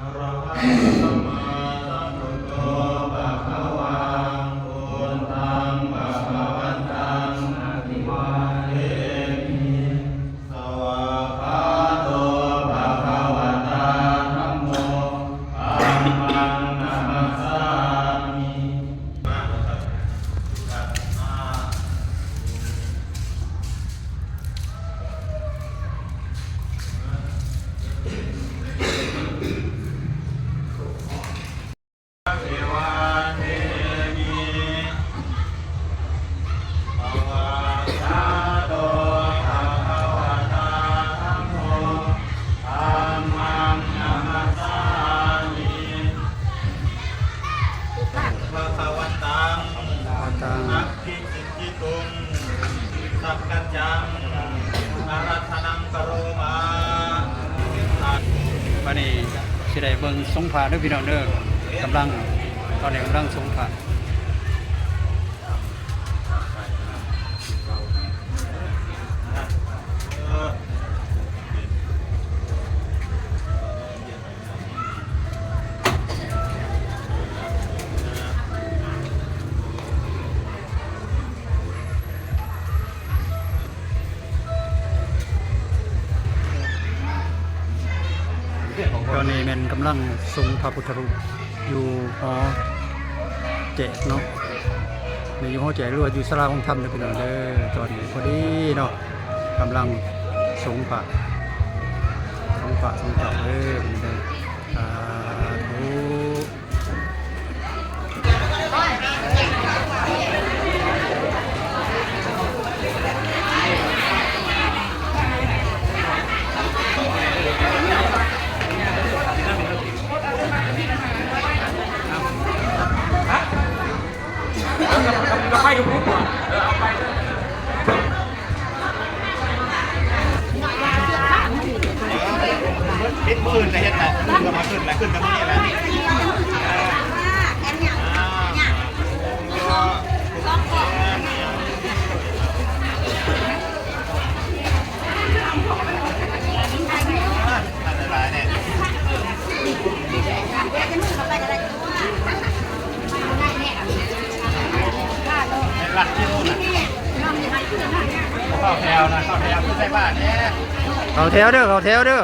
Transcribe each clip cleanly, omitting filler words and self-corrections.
อะระหังสัมมาสัมพุทโธภะคะวังพุทธังภะคะวันตังอะภิวาเทมิสวากขาโตภะคะวะตาธัมโมธัมมังนัมมัสสามิเทวาเทมิภวะตาโตภะคะวะตาธัมโมธัมมังนัมมัสสามิภะคะวันตังนักขิจิจิตุงสัพกัจจังอารัธนังกโรมา วันนี้สิได้เบิ่งสงผาเด้อพี่น้องเด้อกำลังตอนนี้กำลังสงผาตอนนี้แม่นกำลังทรงพระพุทธรูปอยู่หอแจกเนาะในอยู่หอแจกหรือว่าอยู่ศาลาของธรรมเด้อพี่น้องเด้อตอนนี้พอดีเนาะกำลังทรงพระเด้อพี่น้องเด้อสาธุ ก็ไปดูปุ๊บเอาไปปิดมือเลยเห็นไหมมือมาขึ้นแล้วขึ้นตรงนี้แล้วหลักที่นู่นเข้าแถวนะเข้าแถวขึ้นใส่บ้านเนี่ย เขาแถวเด้อเขาแถวเด้อ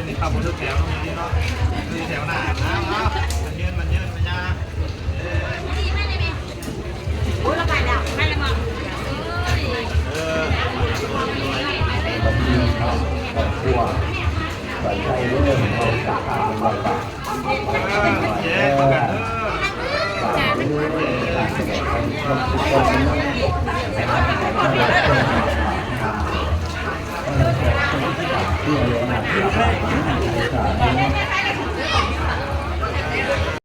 นี่ขับรถทุกแถวตรงนี้เนาะคือแถวหน้านะมันยืนมันยาโอ้ยละไปแล้วไม่ละมั้ง เจ๊ประกัน